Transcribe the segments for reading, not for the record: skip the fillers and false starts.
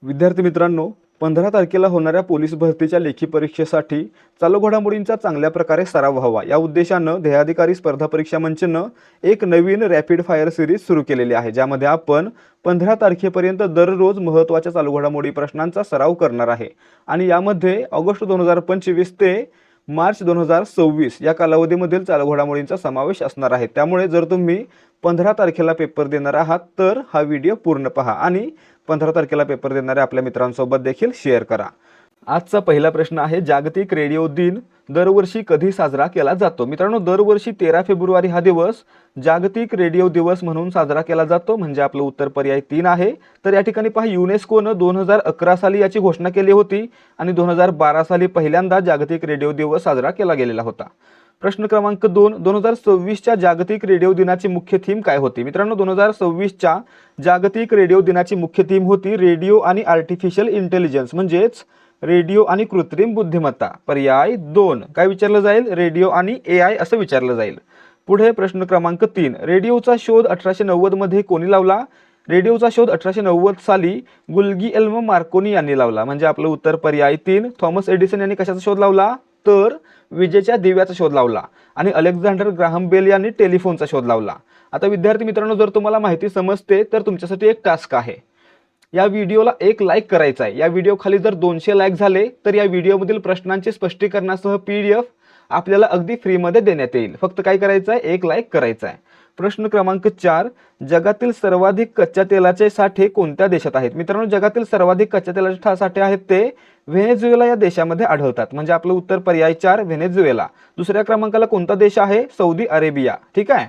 विद्यार्थी मित्रांनो, 15 तारखेला होणाऱ्या पोलीस भरतीच्या लेखी परीक्षेसाठी चालू घडामोडींचा चांगल्या प्रकारे सराव व्हावा या उद्देशानं ध्येयाधिकारी स्पर्धा परीक्षा मंचनं एक नवीन रॅपिड फायर सिरीज सुरू केलेली आहे, ज्यामध्ये आपण 15 तारखेपर्यंत दररोज महत्त्वाच्या चालू घडामोडी प्रश्नांचा सराव करणार आहे। आणि यामध्ये ऑगस्ट 2025 ते मार्च 2026 या कालावधीमधील चालू घडामोडींचा समावेश असणार आहे। त्यामुळे जर तुम्ही 15 तारखेला पेपर देणार आहात तर हा व्हिडिओ पूर्ण पहा आणि 15 तारखेला पेपर देणाऱ्या आपल्या मित्रांसोबत देखील शेअर करा। आजचा पहिला प्रश्न आहे, जागतिक रेडिओ दिन दरवर्षी कधी साजरा केला जातो? मित्रांनो, दरवर्षी 13 फेब्रुवारी हा दिवस जागतिक रेडिओ दिवस म्हणून साजरा केला जातो, म्हणजे आपलं उत्तर पर्याय 3 आहे। तर या ठिकाणी पहा, युनेस्कोनं 2011 साली याची घोषणा केली होती आणि 2012 साली पहिल्यांदा जागतिक रेडिओ दिवस साजरा केला गेलेला होता। प्रश्न क्रमांक 2, 2026च्या जागतिक रेडिओ दिनाची मुख्य थीम काय होती? मित्रांनो, 2026च्या जागतिक रेडिओ दिनाची मुख्य थीम होती रेडिओ आणि आर्टिफिशियल इंटेलिजन्स, म्हणजेच रेडिओ आणि कृत्रिम बुद्धिमत्ता। पर्याय 2 काय विचारलं जाईल? रेडिओ आणि AI असं विचारलं जाईल। पुढे प्रश्न क्रमांक 3, रेडिओचा शोध 1890 मध्ये कोणी लावला? रेडिओचा शोध 1890 साली गुल्गिएल्मो मार्कोनी यांनी लावला, म्हणजे आपलं उत्तर पर्याय 3। थॉमस एडिसन यांनी कशाचा शोध लावला? तर विजेच्या दिव्याचा शोध लावला। आणि अलेक्झांडर ग्राहम बेल यांनी टेलिफोनचा शोध लावला। आता विद्यार्थी मित्रांनो, जर तुम्हाला माहिती समजते तर तुमच्यासाठी एक टास्क आहे, या व्हिडिओला एक लाईक करायचा आहे। या व्हिडिओ खाली जर 200 लाईक झाले तर या व्हिडिओमधील प्रश्नांचे स्पष्टीकरणासह PDF आपल्याला अगदी फ्रीमध्ये देण्यात येईल। फक्त काय करायचं आहे? एक लाईक करायचा आहे। प्रश्न क्रमांक 4, जगातील सर्वाधिक कच्च्या तेलाचे साठे कोणत्या देशात आहेत? मित्रांनो, जगातील सर्वाधिक कच्च्या तेलाचे साठे आहेत ते व्हेनेझुएला या देशामध्ये आढळतात, म्हणजे आपलं उत्तर पर्याय 4 व्हेनेझुएला। दुसऱ्या क्रमांकाला कोणता देश आहे? Saudi Arabia. ठीक आहे।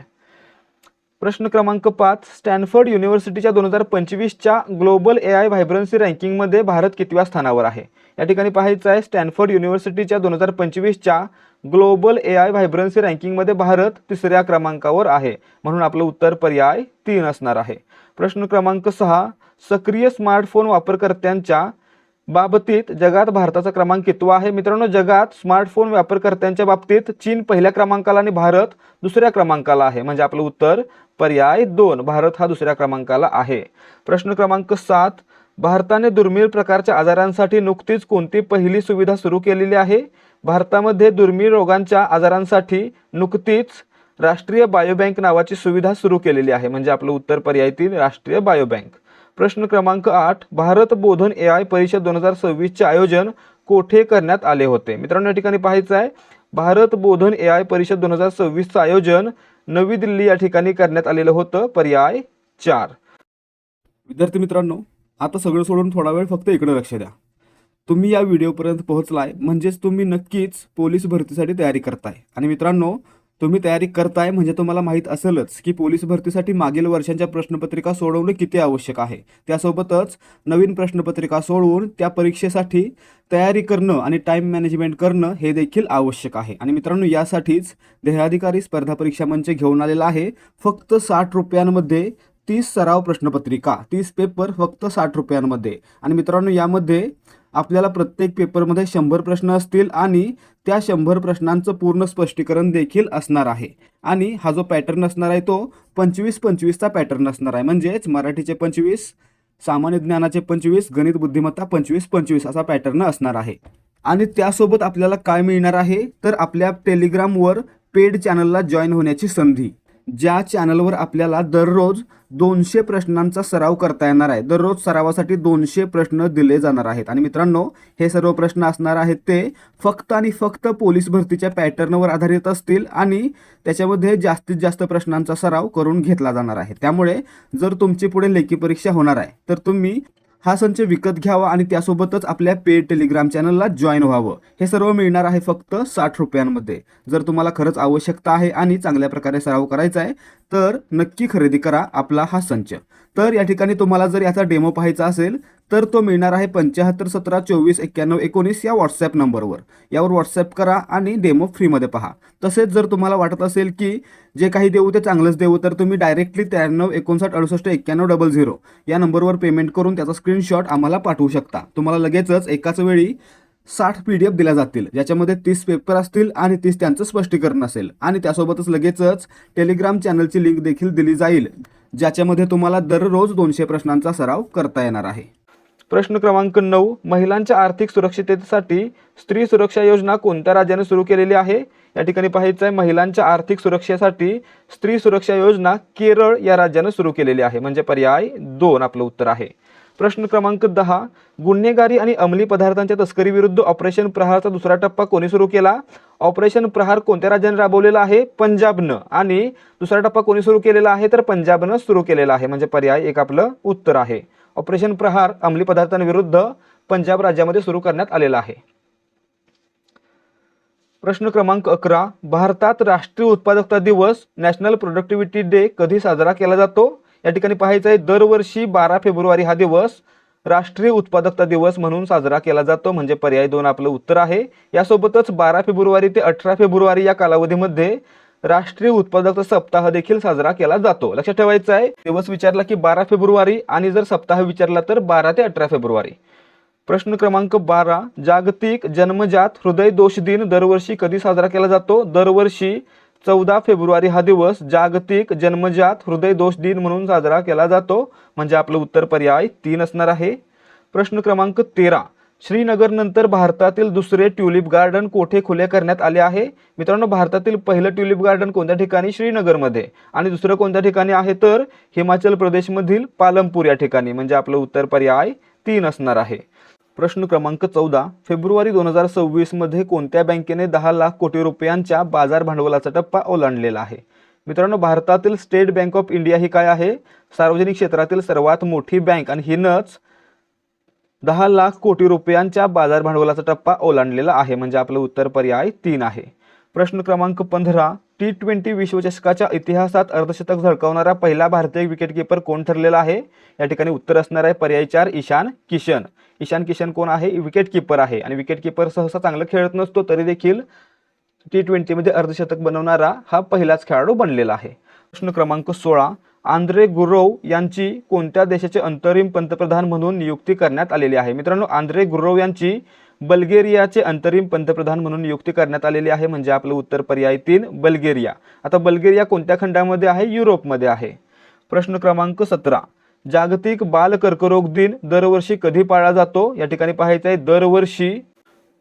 प्रश्न क्रमांक 5, स्टॅनफोर्ड युनिव्हर्सिटीच्या 2025च्या ग्लोबल AI व्हायब्रन्सी रँकिंगमध्ये भारत कितव्या स्थानावर आहे? या ठिकाणी पाहायचं आहे, स्टॅनफोर्ड युनिव्हर्सिटीच्या 2025च्या ग्लोबल AI व्हायब्रन्सी रँकिंगमध्ये भारत 3ऱ्या क्रमांकावर आहे, म्हणून आपलं उत्तर पर्याय 3 असणार आहे। प्रश्न क्रमांक 6, सक्रिय स्मार्टफोन वापरकर्त्यांच्या बाबतीत जगात भारताचा क्रमांक कितवा आहे? मित्रांनो, जगात स्मार्टफोन वापरकर्त्यांच्या बाबतीत चीन पहिल्या क्रमांकाला आणि भारत दुसऱ्या क्रमांकाला आहे, म्हणजे आपलं उत्तर पर्याय 2 भारत हा दुसऱ्या क्रमांकाला आहे। प्रश्न क्रमांक 7, भारताने दुर्मिळ प्रकारच्या आजारांसाठी नुकतीच कोणती पहिली सुविधा सुरू केलेली आहे? भारतामध्ये दुर्मिळ रोगांच्या आजारांसाठी नुकतीच राष्ट्रीय बायोबँक नावाची सुविधा सुरू केलेली आहे, म्हणजे आपलं उत्तर पर्याय 3 राष्ट्रीय बायोबँक। प्रश्न क्रमांक 8, भारत बोधन AI परिषद 2026चे आयोजन कोठे करण्यात आले होते? मित्रांनो, या ठिकाणी पाहायचं आहे, भारत बोधन AI परिषद 2026चं आयोजन नवी दिल्ली या ठिकाणी करण्यात आलेलं होतं, पर्याय 4। विद्यार्थी मित्रांनो, आता सगळं सोडून थोडा वेळ फक्त इकडे लक्ष द्या। तुम्ही या व्हिडिओपर्यंत पोहोचलाय म्हणजेच तुम्ही नक्कीच पोलीस भरतीसाठी तयारी करताय। आणि मित्रांनो, तुम्ही तयारी करताय म्हणजे तुम्हाला माहीत असेलच की पोलीस भरतीसाठी मागील वर्षांच्या प्रश्नपत्रिका सोडवणे किती आवश्यक आहे। त्यासोबतच नवीन प्रश्नपत्रिका सोडवून त्या परीक्षेसाठी तयारी करणं आणि टाइम मॅनेजमेंट करणं हे देखील आवश्यक आहे। आणि मित्रांनो, यासाठीच ध्येयाधिकारी स्पर्धा परीक्षा मंच घेऊन आलेला आहे फक्त 60 रुपयांमध्ये 30 सराव प्रश्नपत्रिका, 30 पेपर फक्त 60 रुपयांमध्ये। आणि मित्रांनो, यामध्ये आपल्याला प्रत्येक पेपरमध्ये 100 प्रश्न असतील आणि त्या 100 प्रश्नांचं पूर्ण स्पष्टीकरण देखील असणार आहे। आणि हा जो पॅटर्न असणार आहे तो 25-25चा पॅटर्न असणार आहे, म्हणजेच मराठीचे 25, सामान्य ज्ञानाचे 25, गणित बुद्धिमत्ता 25-25 असा पॅटर्न असणार आहे। आणि त्यासोबत आपल्याला काय मिळणार आहे तर आपल्या टेलिग्रामवर पेड चॅनलला जॉईन होण्याची संधी, ज्या चॅनलवर आपल्याला दररोज 200 प्रश्नांचा सराव करता येणार आहे। दररोज सरावासाठी 200 प्रश्न दिले जाणार आहेत। आणि मित्रांनो, हे सर्व प्रश्न असणार आहेत ते फक्त आणि फक्त पोलीस भरतीच्या पॅटर्नवर आधारित असतील आणि त्याच्यामध्ये जास्तीत जास्त प्रश्नांचा सराव करून घेतला जाणार आहे। त्यामुळे जर तुमची पुढे लेखी परीक्षा होणार आहे तर तुम्ही हा संच विकत घ्यावा आणि त्यासोबतच आपल्या पेड टेलिग्राम चॅनलला जॉईन व्हावं। हे सर्व मिळणार आहे फक्त 60 रुपयांमध्ये। जर तुम्हाला खरंच आवश्यकता आहे आणि चांगल्या प्रकारे सराव करायचा आहे तर नक्की खरेदी करा आपला हा संच। तर या ठिकाणी तुम्हाला जर याचा डेमो पाहायचा असेल तर तो मिळणार आहे 75 17 24 91 19 या व्हॉट्सॲप नंबरवर। यावर व्हॉट्सॲप करा आणि डेमो फ्रीमध्ये पहा। तसेच जर तुम्हाला वाटत असेल की जे काही देऊ ते चांगलंच देऊ तर तुम्ही डायरेक्टली 93 59 68 91 00 या नंबरवर पेमेंट करून त्याचा स्क्रीनशॉट आम्हाला पाठवू शकता। तुम्हाला लगेचच एकाच वेळी 60 PDF दिल्या जातील, ज्याच्यामध्ये 30 पेपर असतील आणि 30 त्यांचं स्पष्टीकरण असेल। आणि त्यासोबतच लगेचच टेलिग्राम चॅनलची लिंक देखील दिली जाईल, ज्याच्यामध्ये तुम्हाला दररोज 200 प्रश्नांचा सराव करता येणार आहे। प्रश्न क्रमांक 9, महिलांच्या आर्थिक सुरक्षिततेसाठी स्त्री सुरक्षा योजना कोणत्या राज्याने सुरू केलेली आहे? या ठिकाणी पाहायचं आहे, महिलांच्या आर्थिक सुरक्षेसाठी स्त्री सुरक्षा योजना केरळ या राज्याने सुरू केलेली आहे, म्हणजे पर्याय 2 आपलं उत्तर आहे. प्रश्न क्रमांक 10, गुन्हेगारी आणि अंमली पदार्थांच्या तस्करीविरुद्ध ऑपरेशन प्रहारचा दुसरा टप्पा कोणी सुरू केला? ऑपरेशन प्रहार कोणत्या राज्याने राबवलेला आहे? पंजाबनं. आणि दुसरा टप्पा कोणी सुरू केलेला आहे? तर पंजाबनं सुरू केलेला आहे, म्हणजे पर्याय 1 आपलं उत्तर आहे. ऑपरेशन प्रहार अंमली पदार्थांविरुद्ध पंजाब राज्यामध्ये सुरू करण्यात आलेला आहे. प्रश्न क्रमांक 11, भारतात राष्ट्रीय उत्पादकता दिवस नॅशनल प्रोडक्टिव्हिटी डे कधी साजरा केला जातो? या ठिकाणी पाहायचं आहे, दरवर्षी 12 फेब्रुवारी हा दिवस राष्ट्रीय उत्पादकता दिवस म्हणून साजरा केला जातो, म्हणजे पर्याय 2 आपलं उत्तर आहे. यासोबतच 12 फेब्रुवारी ते 18 फेब्रुवारी या कालावधीमध्ये राष्ट्रीय उत्पादकता सप्ताह देखील साजरा केला जातो. लक्षात ठेवायचं आहे, दिवस विचारला की 12 फेब्रुवारी आणि जर सप्ताह विचारला तर 12 ते 18 फेब्रुवारी. प्रश्न क्रमांक 12, जागतिक जन्मजात हृदय दोष दिन दरवर्षी कधी साजरा केला जातो? दरवर्षी 14 फेब्रुवारी हा दिवस जागतिक जन्मजात हृदय दोष दिन म्हणून साजरा केला जातो, म्हणजे आपलं उत्तर पर्याय 3 असणार आहे. प्रश्न क्रमांक 13, श्रीनगर नंतर भारतातील दुसरे ट्युलिप गार्डन कोठे खुले करण्यात आले आहे? मित्रांनो, भारतातील पहिलं ट्युलिप गार्डन कोणत्या ठिकाणी? श्रीनगरमध्ये. आणि दुसरं कोणत्या ठिकाणी आहे? तर हिमाचल प्रदेशमधील पालमपूर या ठिकाणी, म्हणजे आपलं उत्तर पर्याय 3 असणार आहे. प्रश्न क्रमांक 14, फेब्रुवारी 2026 मध्ये कोणत्या बँकेने 10 लाख कोटी रुपयांच्या बाजार भांडवलाचा टप्पा ओलांडलेला आहे? मित्रांनो, भारतातील स्टेट बँक ऑफ इंडिया ही काय आहे? सार्वजनिक क्षेत्रातील सर्वात मोठी बँक, आणि हिनंच 10 लाख कोटी रुपयांच्या बाजार भांडवलाचा टप्पा ओलांडलेला आहे, म्हणजे आपलं उत्तर पर्याय 3 आहे. प्रश्न क्रमांक 15, T20 विश्वचषकाच्या इतिहासात अर्धशतक झळकावणारा पहिला भारतीय विकेटकीपर कोण ठरलेला आहे? या ठिकाणी उत्तर असणार आहे पर्याय 4, ईशान किशन. ईशान किशन कोण आहे? विकेटकीपर आहे, आणि विकेटकीपर सहसा चांगलं खेळत नसतो, तरी देखील T20 मध्ये अर्धशतक बनवणारा हा पहिलाच खेळाडू बनलेला आहे. प्रश्न क्रमांक 16, आंद्रे गुर्रोव यांची कोणत्या देशाचे अंतरिम पंतप्रधान म्हणून नियुक्ती करण्यात आलेली आहे? मित्रांनो, आंद्रे गुर्रोव यांची बल्गेरियाचे अंतरिम पंतप्रधान म्हणून नियुक्ती करण्यात आलेली आहे, म्हणजे आपलं उत्तर पर्याय 3, बल्गेरिया. आता बल्गेरिया कोणत्या खंडामध्ये आहे? युरोपमध्ये आहे. प्रश्न क्रमांक 17, जागतिक बाल कर्करोग दिन दरवर्षी कधी पाळला जातो? या ठिकाणी पाहायचं आहे, दरवर्षी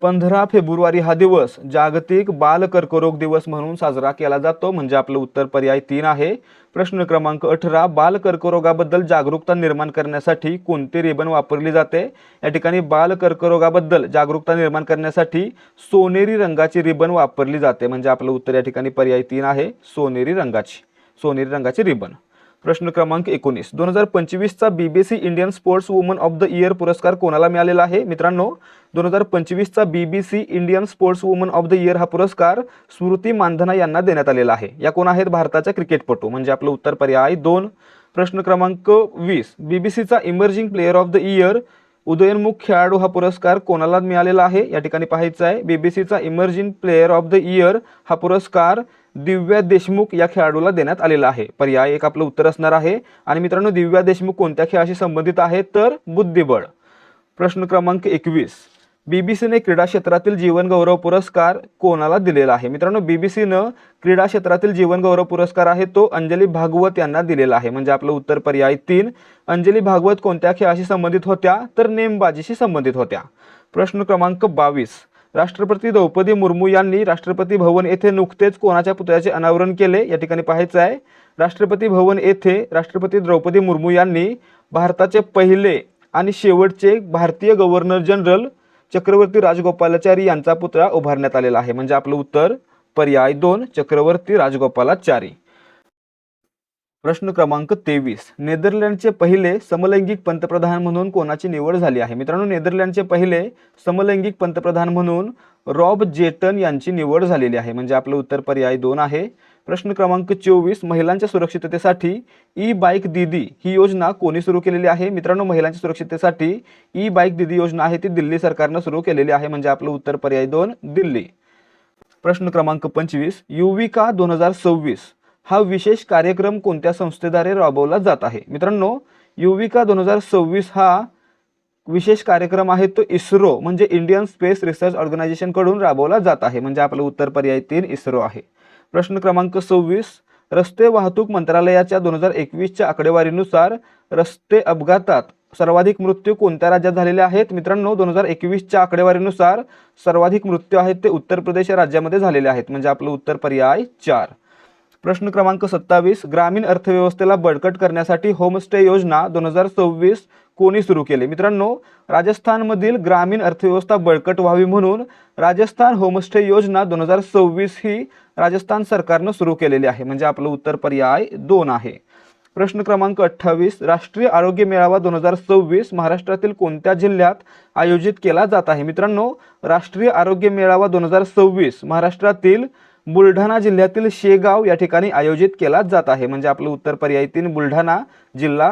15 फेब्रुवारी हा दिवस जागतिक बाल कर्करोग दिवस म्हणून साजरा केला जातो, म्हणजे आपलं उत्तर पर्याय 3 आहे. प्रश्न क्रमांक 18, बाल कर्करोगाबद्दल जागरूकता निर्माण करण्यासाठी कोणते रिबन वापरली जाते? या ठिकाणी बाल कर्करोगाबद्दल जागरूकता निर्माण करण्यासाठी सोनेरी रंगाची रिबन वापरली जाते, म्हणजे आपलं उत्तर या ठिकाणी पर्याय 3 आहे, सोनेरी रंगाची रिबन. प्रश्न क्रमांक 19, 2025 चा BBC Indian sports woman of the year पुरस्कार कोणाला मिळालेला आहे? मित्रांनो, 2025 चा BBC Indian sports woman of the year हा पुरस्कार स्मृती मानधना यांना देण्यात आलेला आहे. या कोण आहेत? भारताच्या क्रिकेटपटू, म्हणजे आपलं उत्तर पर्याय 2. प्रश्न क्रमांक 20, BBCचा emerging player of the year उदयोन्मुख खेळाडू हा पुरस्कार कोणाला मिळालेला आहे? या ठिकाणी पाहायचं आहे, BBCचा emerging player of the year हा पुरस्कार दिव्या देशमुख या खेळाडूला देण्यात आलेला आहे, पर्याय 1 आपलं उत्तर असणार आहे. आणि मित्रांनो, दिव्या देशमुख कोणत्या खेळाशी संबंधित आहे? तर बुद्धिबळ. प्रश्न क्रमांक 21, BBCने क्रीडा क्षेत्रातील जीवन गौरव पुरस्कार कोणाला दिलेला आहे? मित्रांनो, BBCनं क्रीडा क्षेत्रातील जीवन गौरव पुरस्कार आहे तो अंजली भागवत यांना दिलेला आहे, म्हणजे आपलं उत्तर पर्याय 3. अंजली भागवत कोणत्या खेळाशी संबंधित होत्या? तर नेमबाजीशी संबंधित होत्या. प्रश्न क्रमांक 22, राष्ट्रपती द्रौपदी मुर्मू यांनी राष्ट्रपती भवन येथे नुकतेच कोणाच्या पुतळ्याचे अनावरण केले? या ठिकाणी पाहायचं आहे, राष्ट्रपती भवन येथे राष्ट्रपती द्रौपदी मुर्मू यांनी भारताचे पहिले आणि शेवटचे भारतीय गव्हर्नर जनरल चक्रवर्ती राजगोपालाचारी यांचा पुतळा उभारण्यात आलेला आहे, म्हणजे आपलं उत्तर पर्याय 2, चक्रवर्ती राजगोपालाचारी. प्रश्न क्रमांक 23, नेदरलँडचे पहिले समलैंगिक पंतप्रधान म्हणून कोणाची निवड झाली आहे? मित्रांनो, नेदरलँडचे पहिले समलैंगिक पंतप्रधान म्हणून रॉब जेटन यांची निवड झालेली आहे, म्हणजे आपलं उत्तर पर्याय 2 आहे. प्रश्न क्रमांक 24, महिलांच्या सुरक्षिततेसाठी ई बाईक दीदी ही योजना कोणी सुरू केलेली आहे? मित्रांनो, महिलांच्या सुरक्षिततेसाठी ई बाईक दीदी योजना आहे ती दिल्ली सरकारनं सुरू केलेली आहे, म्हणजे आपलं उत्तर पर्याय 2, दिल्ली. प्रश्न क्रमांक 25, युविका 2026 हा विशेष कार्यक्रम कोणत्या संस्थेद्वारे राबवला जात आहे? मित्रांनो, युविका 2026 हा विशेष कार्यक्रम आहे तो इस्रो म्हणजे इंडियन स्पेस रिसर्च ऑर्गनायझेशन कडून राबवला जात आहे, म्हणजे आपलं उत्तर पर्याय 3, इस्रो आहे. प्रश्न क्रमांक 26, रस्ते वाहतूक मंत्रालयाच्या 2021च्या आकडेवारीनुसार रस्ते अपघातात सर्वाधिक मृत्यू कोणत्या राज्यात झालेले आहेत मित्रांनो? 2021च्या आकडेवारीनुसार सर्वाधिक मृत्यू आहेत ते उत्तर प्रदेश या राज्यामध्ये झालेले आहेत, म्हणजे आपलं उत्तर पर्याय 4. प्रश्न क्रमांक 27, ग्रामीण अर्थव्यवस्थेला बळकट करण्यासाठी होमस्टे योजना 2026 कोणी सुरू केली? मित्रांनो, राजस्थानमधील ग्रामीण अर्थव्यवस्था बळकट व्हावी म्हणून राजस्थान होमस्टे योजना 2026 ही राजस्थान सरकारनं सुरू केलेली आहे, म्हणजे आपलं उत्तर पर्याय 2 आहे. प्रश्न क्रमांक 28, राष्ट्रीय आरोग्य मेळावा 2026 महाराष्ट्रातील कोणत्या जिल्ह्यात आयोजित केला जात आहे? मित्रांनो, राष्ट्रीय आरोग्य मेळावा 2026 महाराष्ट्रातील बुलढाणा जिल्ह्यातील शेगाव या ठिकाणी आयोजित केला जात आहे, म्हणजे आपलं उत्तर पर्याय 3 बुलढाणा जिल्हा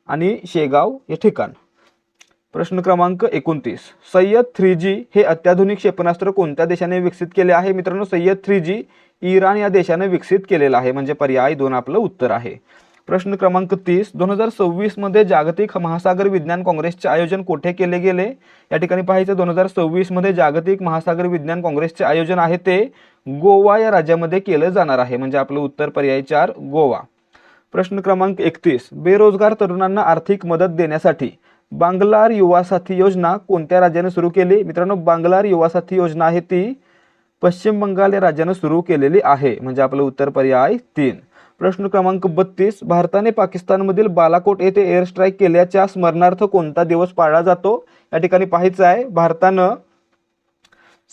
आणि शेगाव हे ठिकाण. प्रश्न क्रमांक 29, सय्यद 3G हे अत्याधुनिक क्षेपणास्त्र कोणत्या देशाने विकसित केले आहे? मित्रांनो, सय्यद 3G इराण या देशाने विकसित केलेला आहे, म्हणजे पर्याय 2 आपलं उत्तर आहे. प्रश्न क्रमांक 30, 2026 मध्ये जागतिक महासागर विज्ञान काँग्रेसचे आयोजन कोठे केले गेले? या ठिकाणी पाहायचं 2026 मध्ये जागतिक महासागर विज्ञान काँग्रेसचे आयोजन आहे ते गोवा या राज्यामध्ये केलं जाणार आहे, म्हणजे आपलं उत्तर पर्याय 4 गोवा. प्रश्न क्रमांक 31, बेरोजगार तरुणांना आर्थिक मदत देण्यासाठी बांगलार युवा साथी योजना कोणत्या राज्याने सुरू केली? मित्रांनो, बांगलार युवा साथी योजना आहे ती पश्चिम बंगाल या राज्याने सुरू केलेली आहे, म्हणजे आपलं उत्तर पर्याय 3. प्रश्न क्रमांक 32, भारताने पाकिस्तानमधील बालाकोट येथे एअर स्ट्राईक केल्याच्या स्मरणार्थ कोणता दिवस पाळला जातो? या ठिकाणी पाहायचं आहे, भारतानं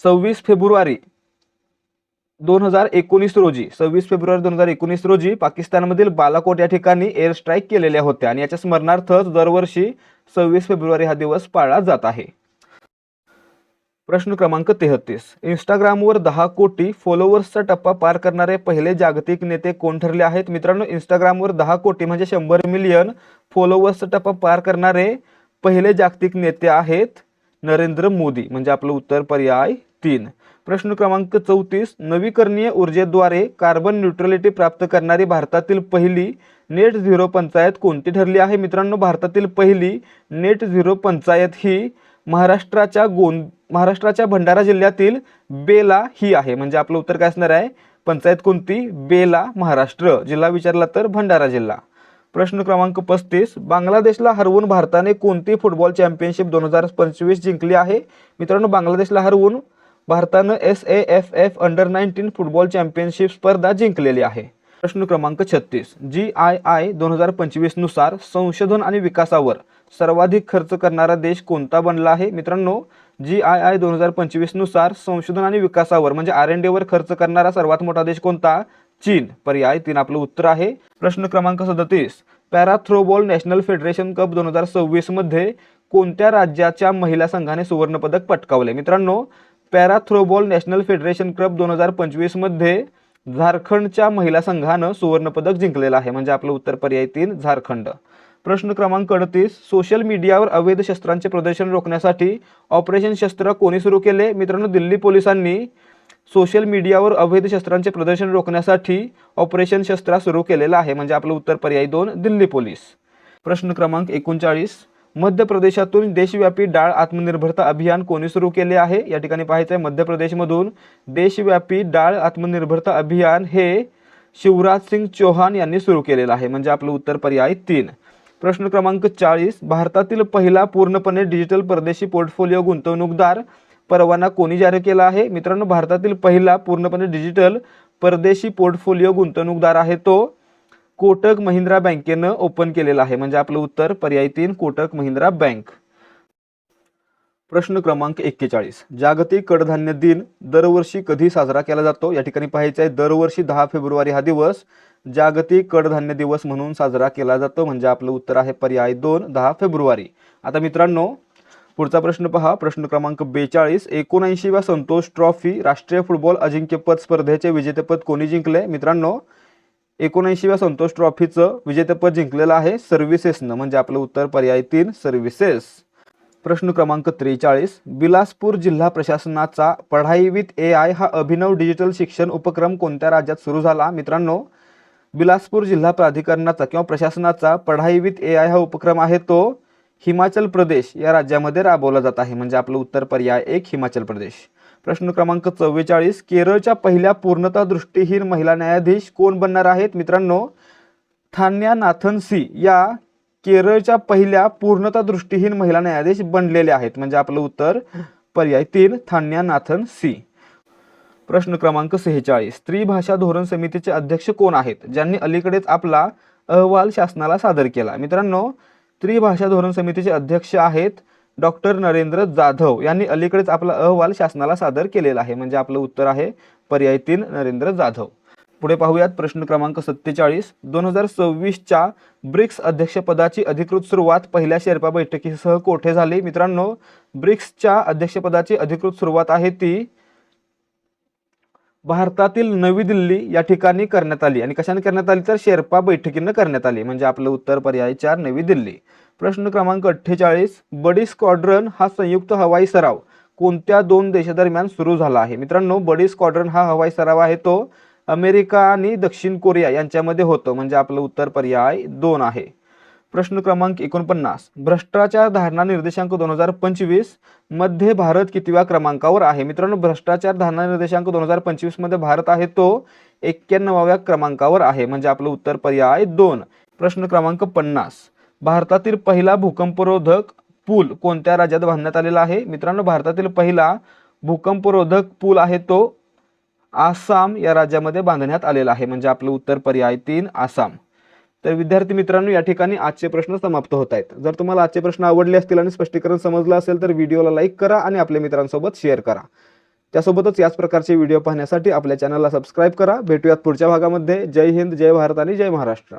26 फेब्रुवारी 2019 रोजी पाकिस्तानमधील बालाकोट या ठिकाणी एअर स्ट्राईक केलेल्या होत्या आणि याच्या स्मरणार्थ दरवर्षी 26 फेब्रुवारी हा दिवस पाळला जात आहे. प्रश्न क्रमांक 33, इंस्टाग्रामवर 10 कोटी फॉलोअर्सचा टप्पा पार करणारे पहिले जागतिक नेते कोण ठरले आहेत? मित्रांनो, इंस्टाग्रामवर 10 कोटी म्हणजे 100 मिलियन फॉलोअर्सचा टप्पा पार करणारे पहिले जागतिक नेते आहेत नरेंद्र मोदी, म्हणजे आपलं उत्तर पर्याय 3. प्रश्न क्रमांक 34, नवीकरणीय ऊर्जेद्वारे कार्बन न्यूट्रलिटी प्राप्त करणारी भारतातील पहिली नेट झिरो पंचायत कोणती ठरली आहे? मित्रांनो, भारतातील पहिली नेट झिरो पंचायत ही महाराष्ट्राच्या भंडारा जिल्ह्यातील बेला ही आहे, म्हणजे आपलं उत्तर काय असणार आहे? पंचायत कोणती? बेला, महाराष्ट्र. जिल्हा विचारला तर भंडारा जिल्हा. प्रश्न क्रमांक 35, बांगलादेशला हरवून भारताने कोणती फुटबॉल चॅम्पियनशिप 2025 जिंकली आहे? मित्रांनो, बांगलादेशला हरवून भारतानं SAFF अंडर-19 फुटबॉल चॅम्पियनशिप स्पर्धा जिंकलेली आहे. प्रश्न क्रमांक 36, GII 2025 नुसार संशोधन आणि विकासावर सर्वाधिक खर्च करणारा देश कोणता बनला आहे? मित्रांनो, GII 2025 नुसार संशोधन आणि विकासावर म्हणजे R&D वर खर्च करणारा सर्वात मोठा देश कोणता? चीन, पर्याय 3 आपलं उत्तर आहे. प्रश्न क्रमांक 37, para throwball national federation cup 2026 मध्ये कोणत्या राज्याच्या महिला संघाने सुवर्णपदक पटकावले? मित्रांनो, para throwball national federation cup 2025 मध्ये झारखंडच्या महिला संघानं सुवर्णपदक जिंकलेलं आहे, म्हणजे आपलं उत्तर पर्याय 3 झारखंड. प्रश्न क्रमांक 38, सोशल मीडियावर अवैध शस्त्रांचे प्रदर्शन रोखण्यासाठी ऑपरेशन शस्त्र कोणी सुरू केले? मित्रांनो, दिल्ली पोलिसांनी सोशल मीडियावर अवैध शस्त्रांचे प्रदर्शन रोखण्यासाठी ऑपरेशन शस्त्र सुरू केलेलं आहे, म्हणजे आपलं उत्तर पर्याय 2 दिल्ली पोलीस. प्रश्न क्रमांक 39, मध्य प्रदेशातून देशव्यापी डाळ आत्मनिर्भरता अभियान कोणी सुरू केले आहे? या ठिकाणी पाहायचं आहे, मध्य प्रदेशमधून देशव्यापी डाळ आत्मनिर्भरता अभियान हे शिवराज सिंग चौहान यांनी सुरू केलेलं आहे, म्हणजे आपलं उत्तर पर्याय 3. प्रश्न क्रमांक 40, भारतातील पहिला पूर्णपणे डिजिटल परदेशी पोर्टफोलिओ गुंतवणूकदार परवाना कोणी जारी केला आहे? मित्रांनो, भारतातील पहिला पूर्णपणे डिजिटल परदेशी पोर्टफोलिओ गुंतवणूकदार आहे तो कोटक महिंद्रा बँकेनं ओपन केलेला आहे, म्हणजे आपलं उत्तर पर्याय 3 कोटक महिंद्रा बँक. प्रश्न क्रमांक 41, जागतिक कडधान्य दिन दरवर्षी कधी साजरा केला जातो? या ठिकाणी पाहायचं आहे, दरवर्षी 10 फेब्रुवारी हा दिवस जागतिक कडधान्य दिवस म्हणून साजरा केला जातो, म्हणजे आपलं उत्तर आहे पर्याय 2 10 फेब्रुवारी. आता मित्रांनो, पुढचा प्रश्न पहा. प्रश्न क्रमांक 42, 79व्या संतोष ट्रॉफी राष्ट्रीय फुटबॉल अजिंक्यपद स्पर्धेचे विजेतेपद कोणी जिंकले? मित्रांनो, 79व्या संतोष ट्रॉफीचं विजेतेपद जिंकलेलं आहे सर्व्हिसेसनं, म्हणजे आपलं उत्तर पर्याय 3 सर्व्हिसेस. प्रश्न क्रमांक 43, बिलासपूर जिल्हा प्रशासनाचा पढाई विथ AI हा अभिनव डिजिटल शिक्षण उपक्रम कोणत्या राज्यात सुरू झाला? मित्रांनो, बिलासपूर जिल्हा प्राधिकरणाचा किंवा प्रशासनाचा पढाई विथ AI हा उपक्रम आहे तो हिमाचल प्रदेश या राज्यामध्ये राबवला जात आहे, म्हणजे आपलं उत्तर पर्याय 1 हिमाचल प्रदेश. प्रश्न क्रमांक 44, केरळच्या पहिल्या पूर्णतः दृष्टीहीन महिला न्यायाधीश कोण बनणार आहेत? मित्रांनो, थान्या नाथन सी या केरळच्या पहिल्या पूर्णतः दृष्टीहीन महिला न्यायाधीश बनलेल्या आहेत? म्हणजे आपलं उत्तर पर्याय 3 थान्यानाथन सी. प्रश्न क्रमांक 46. स्त्री भाषा धोरण समितीचे अध्यक्ष कोण आहेत, ज्यांनी अलीकडेच आपला अहवाल शासनाला सादर केला? मित्रांनो, स्त्री भाषा धोरण समितीचे अध्यक्ष आहेत डॉक्टर नरेंद्र जाधव यांनी अलीकडेच आपला अहवाल शासनाला सादर केलेला आहे. म्हणजे आपलं उत्तर आहे पर्याय 3 नरेंद्र जाधव. पुढे पाहूयात प्रश्न क्रमांक 47. 2026च्या ब्रिक्स अध्यक्षपदाची अधिकृत सुरुवात पहिल्या शेर्पा बैठकीसह कोठे झाली? मित्रांनो, ब्रिक्सच्या अध्यक्षपदाची अधिकृत सुरुवात आहे ती भारतातील नवी दिल्ली या ठिकाणी करण्यात आली. आणि कशाने करण्यात आली? तर शेर्पा बैठकीनं करण्यात आली. म्हणजे आपलं उत्तर पर्याय 4 नवी दिल्ली. प्रश्न क्रमांक 48. बडी स्क्वॉड्रन हा संयुक्त हवाई सराव कोणत्या 2 देशादरम्यान सुरू झाला आहे? मित्रांनो, बडी स्क्वॉड्रन हा हवाई सराव आहे तो अमेरिका आणि दक्षिण कोरिया यांच्यामध्ये होतो. म्हणजे आपलं उत्तर पर्याय 2 आहे. प्रश्न क्रमांक 49. भ्रष्टाचार धारणा निर्देशांक 2025 मध्ये भारत कितव्या क्रमांकावर आहे? मित्रांनो, भ्रष्टाचार धारणा निर्देशांक 2025 मध्ये भारत आहे तो 91व्या क्रमांकावर आहे. म्हणजे आपलं उत्तर पर्याय 2. प्रश्न क्रमांक 50. भारतातील पहिला भूकंपरोधक पूल कोणत्या राज्यात बांधण्यात आलेला आहे? मित्रांनो, भारतातील पहिला भूकंपरोधक पूल आहे तो आसाम या राज्यामध्ये बांधण्यात आलेला आहे. म्हणजे आपलं उत्तर पर्याय 3 आसाम. तर विद्यार्थी मित्रांनो, या ठिकाणी आजचे प्रश्न समाप्त होत आहेत. जर तुम्हाला आजचे प्रश्न आवडले असतील आणि स्पष्टीकरण समजलं असेल तर व्हिडिओला लाईक करा आणि आपल्या मित्रांसोबत शेअर करा. त्यासोबतच याच प्रकारचे व्हिडिओ पाहण्यासाठी आपल्या चॅनलला सबस्क्राईब करा. भेटूयात पुढच्या भागामध्ये. जय हिंद, जय भारत आणि जय महाराष्ट्र.